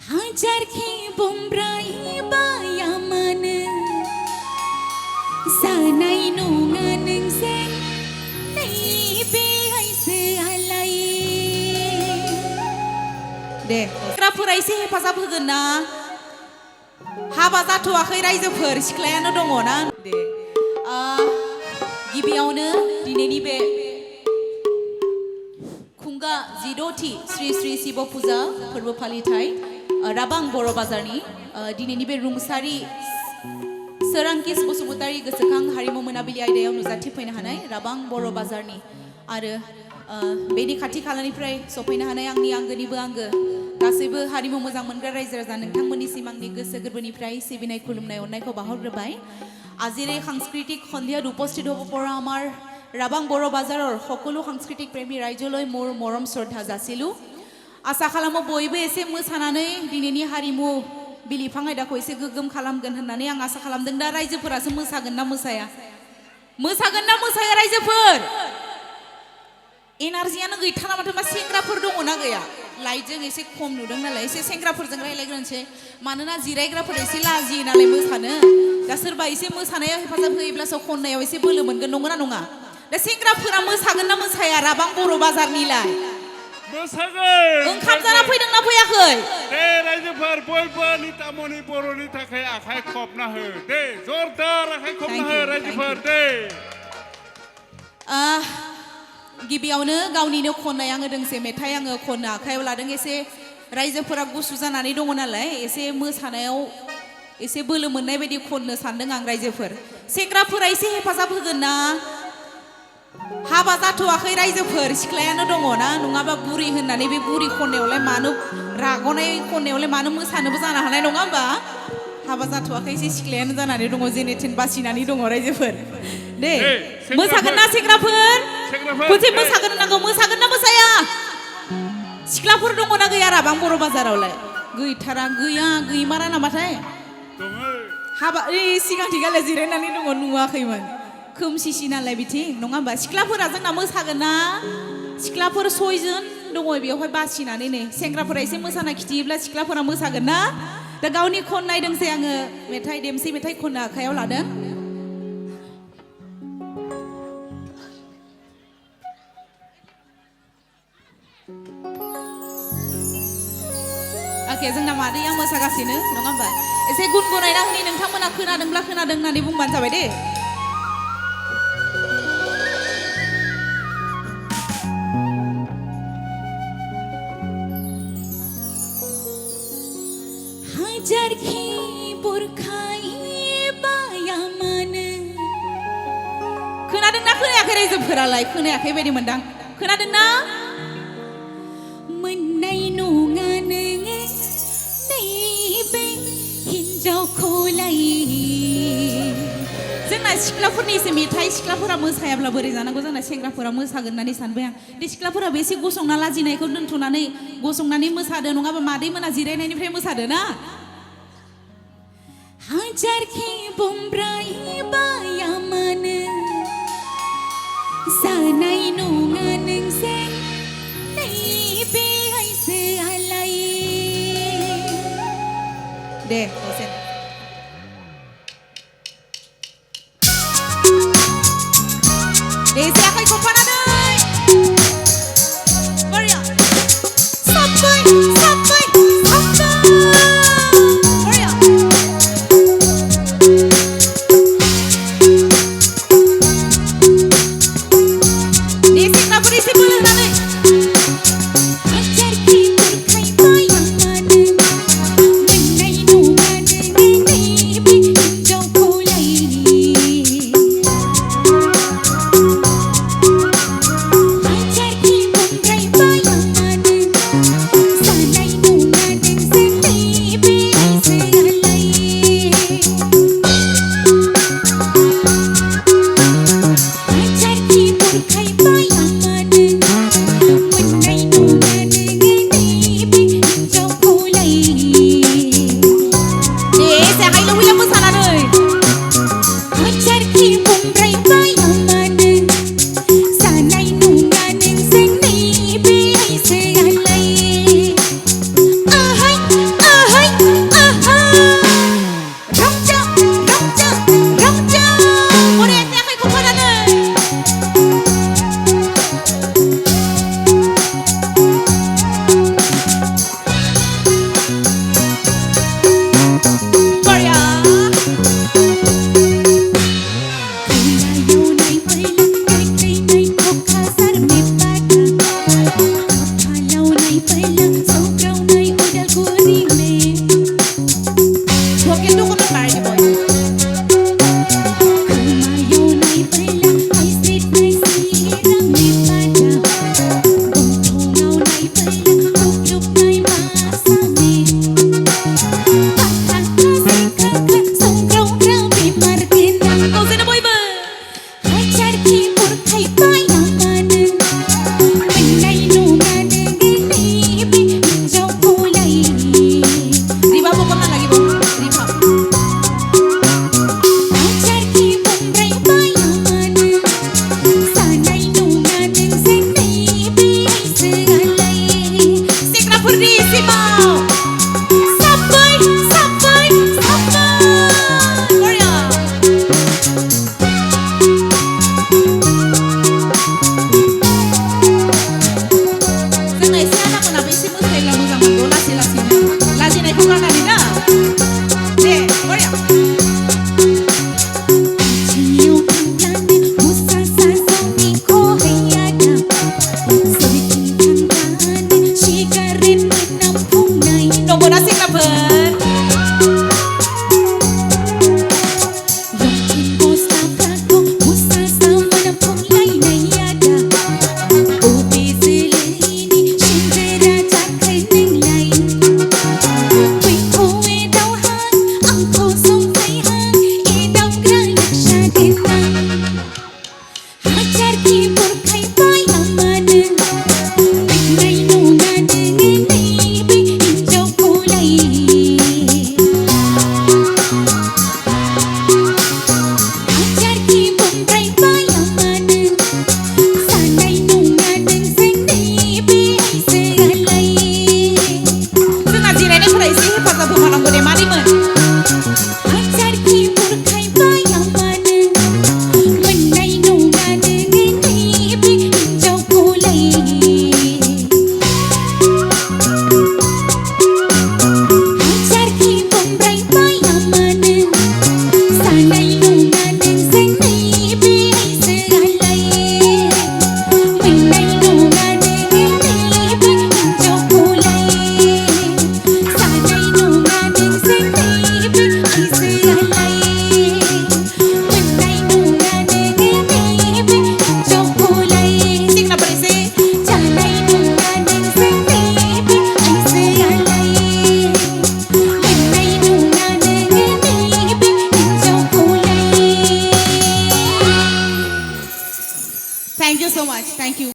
हाजारखि बुंब्राय बायामानो जानाय नङा नोंजों नैबेहायसो आलाय दे सेंग्राफोरा एसे हेफाजाब होगोन ना हाबा जाथ'वाखै रायजोफोर सिख्लायानो दङ ना दे गिबियावनो दिनैनि बे खुंगा जिद'थि श्री श्री शिव फुजा फोरबो फालिथाय राबां बर' बाजारनि दिनैनि बे रुंसारि सोरांकिस बसुमतारी गोसोखां हारिमु मोनाबिलि आयदायाव नुजाथिफैनो हानाय राबां बर' बाजारनि आरो बेनि खाथि खालानिफ्राय सफैनो हानाय आंनि आंगोनिबो आंगो गासैबो हारिमु मोजां मोनग्रा रायजो राजा नोंथांमोननिसिम आंनि गोसो गोरबोनिफ्राय सिबिनाय खुलुमनाय अननायखौ बाहरग्रोबाय আজিৰ এই সাংস্কৃতিক সন্ধিয়াত উপস্থিত হ'ব পৰা আমাৰ ৰাবাং বৰ বাজাৰৰ সকলো সাংস্কৃতিক প্ৰেমী ৰাইজলৈ মোৰ মৰম শ্ৰদ্ধা যাচিলোঁ আশা খালামো বयबो एसे मोसानानै दिनैनि हारिमु बिलिफां आयदाखौ एसे गोग्गोम खालामगोन होननानै आं आसा खालामदों दा रायजोफोरासो मोसागोन ना मोसाया रायजोफोर एनार्जियानो गैथारा माथो मा सेंग्राफोर दङ ना गैया लाइटजों एसे खम नुदों नालाय एसे सेंग्राफोरजों रायलायग्रोनोसै मानोना जिरायग्राफोर एसे लाजियो नालाय मोसानो दा सोरबा एसे मोसानायाव हेफाजाब होयोब्लासो खननायाव एसे बोलो मोनगोन नंगौना नङा दा सेंग्राफोरा मोसागोन ना मोसाया राबां बर' बाजारनिलाय मोसागोन ओंखाम जाना फैदों ना फैयाखै दे रायजोफोर बयबो नितामनि बर'नि थाखाय आखाइ खबना हो दे जरदार आखाइ खबना हो रायजोफोर दे गिबियावनो गावनिनो खननाय आङो दोंसे मेथाइ आङो खननो आखायाव लादों एसे रायजोफोरा गुसु जानानै दङ नालाय एसे मोसानायाव एसे बोलो मोननाय बायदि खननो सानदों आं रायजोफोर सेंग्राफोरा एसे हेफाजाब होगोन ना हाबा जाथ'वाखै रायजोफोर सिख्लायानो दङ ना नङाबा बुरि होननानै बे बुरि खननायावलाय मानो रागनाय खननायावलाय मानो मोसानोबो जानो हानाय नङा होमबा हाबा जाथ'वाखै एसे सिख्लायानो जानानै दङ जेनेथेन बासिनानै दङ रायजोफोर दे मोसागोन ना सेंग्राफोर खनसे मोसागोन होनांगौ मोसागोन ना मोसाया सिख्लाफोर दङ ना गैया राबां बर' बाजारावलाय गैथारा गैया गैमारा नामाथाय हाबा सिगांथिगालाय जिरायनानै दङ नुवाखैमोन खोमसिसि नालाय बिथिं नङा होमबा सिख्लाफोरा जोंना मोसागोन ना सिख्लाफोर 6 जन दङ बेयावहाय बासिनानै नै सेंग्राफोरा एसे मोसाना खिथियोब्ला सिख्लाफोरा मोसागोन ना दा गावनि खननाय दोंसै आङो मेथाइ देमसि मेथाइ खननो आखायाव लादों जोंना मादैया मोसागासिनो नङा होमबा एसे गुनगुनायना होनि नोंथांमोना खोनादोंब्ला खोनादों होननानै बुंबानो जाबाय दे हाजारखि बुरखाय बायामानो खोनादोंना खोनायाखै रायजोफोरालाय खोनायाखै बायदि मोनदां खोनादोंना मोननाय नङा जोंना सिख्लाफोरनिसो मेथाइ सिख्लाफोरा मोसायाब्ला बोरै जानांगौ जोंना सेंग्राफोरा मोसागोन होननानै सानबाय आं बे सिख्लाफोराबो एसे गसंना लाजिनायखौ दोनथ'नानै गसंनानै मोसादो नङाबा मादै मोना जिरायनायनिफ्राय मोसादो ना हाजारखि बुंब्राय बायामानो जानाय नङा नोंजों नैबेहायसो आलाय दे Desi ako'y kumpanaday Maria Sabay Sabay Sabay Maria Desi na berisi boleh nanti Hajar kita kay bayangan Menay nungan जानांगौ लासै लासैनो लाजिनायखौ गारनानै ना दे बरिया नंगौना सेंग्राफोर Thank you so much. Thank you.